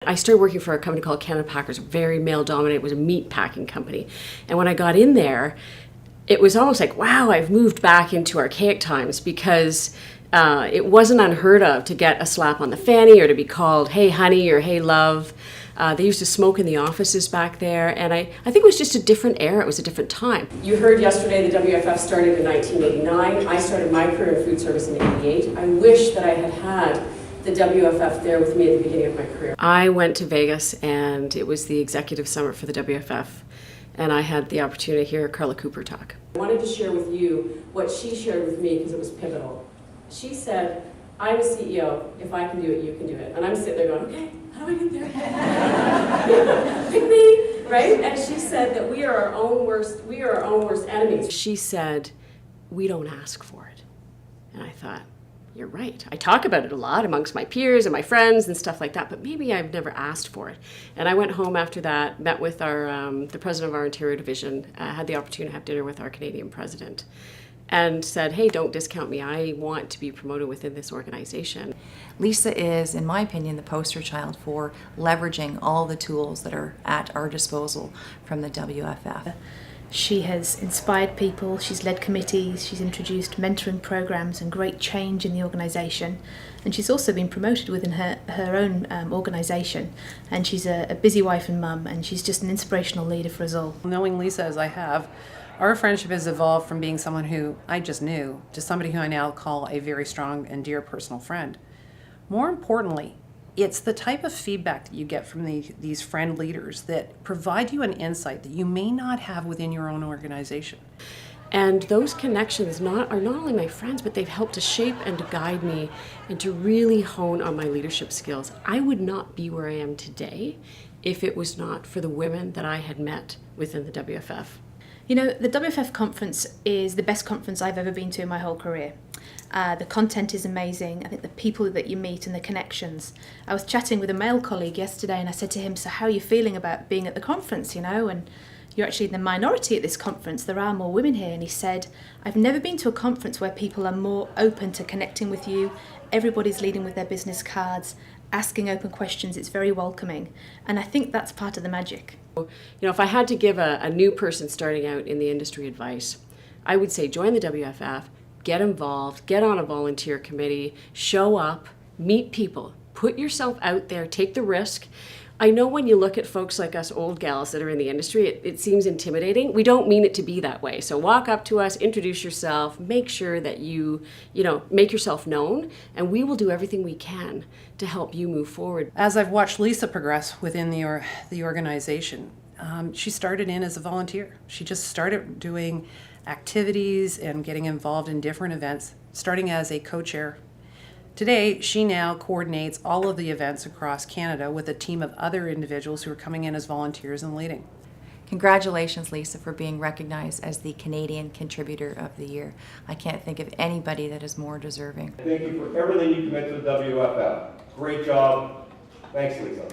I started working for a company called Canada Packers, very male-dominated. It was a meat packing company. And when I got in there, it was almost like, wow, I've moved back into archaic times, because it wasn't unheard of to get a slap on the fanny or to be called, hey, honey, or hey, love. They used to smoke in the offices back there, and I think it was just a different era. It was a different time. You heard yesterday the WFF started in 1989. I started my career in food service in 88. I wish that I had had the WFF there with me at the beginning of my career. I went to Vegas, and it was the executive summit for the WFF, and I had the opportunity to hear Carla Cooper talk. I wanted to share with you what she shared with me, because it was pivotal. She said, I'm a CEO. If I can do it, you can do it. And I'm sitting there going, okay, how do I get there? Pick me, right? And she said that we are our own worst enemies. She said, we don't ask for it. And I thought, you're right. I talk about it a lot amongst my peers and my friends and stuff like that, but maybe I've never asked for it. And I went home after that, met with our the president of our Ontario division, had the opportunity to have dinner with our Canadian president, and said, hey, don't discount me. I want to be promoted within this organization. Lisa is, in my opinion, the poster child for leveraging all the tools that are at our disposal from the WFF. She has inspired people, she's led committees, she's introduced mentoring programs and great change in the organisation, and she's also been promoted within her own organisation, and she's a busy wife and mum, and she's just an inspirational leader for us all. Knowing Lisa as I have, our friendship has evolved from being someone who I just knew to somebody who I now call a very strong and dear personal friend. More importantly, it's the type of feedback that you get from these friend leaders that provide you an insight that you may not have within your own organization. And those connections are not only my friends, but they've helped to shape and to guide me and to really hone on my leadership skills. I would not be where I am today if it was not for the women that I had met within the WFF. You know, the WFF conference is the best conference I've ever been to in my whole career. The content is amazing. I think the people that you meet and the connections. I was chatting with a male colleague yesterday, and I said to him, so how are you feeling about being at the conference, you know? And you're actually in the minority at this conference. There are more women here. And he said, I've never been to a conference where people are more open to connecting with you. Everybody's leading with their business cards, asking open questions. It's very welcoming. And I think that's part of the magic. You know, if I had to give a new person starting out in the industry advice, I would say join the WFF, get involved, get on a volunteer committee, show up, meet people, put yourself out there, take the risk. I know when you look at folks like us old gals that are in the industry, it seems intimidating. We don't mean it to be that way. So walk up to us, introduce yourself, make sure that you make yourself known, and we will do everything we can to help you move forward. As I've watched Lisa progress within the organization, she started in as a volunteer. She just started doing activities and getting involved in different events, starting as a co-chair. Today, she now coordinates all of the events across Canada with a team of other individuals who are coming in as volunteers and leading. Congratulations, Lisa, for being recognized as the Canadian Contributor of the Year. I can't think of anybody that is more deserving. Thank you for everything you commit to the WFF. Great job. Thanks, Lisa.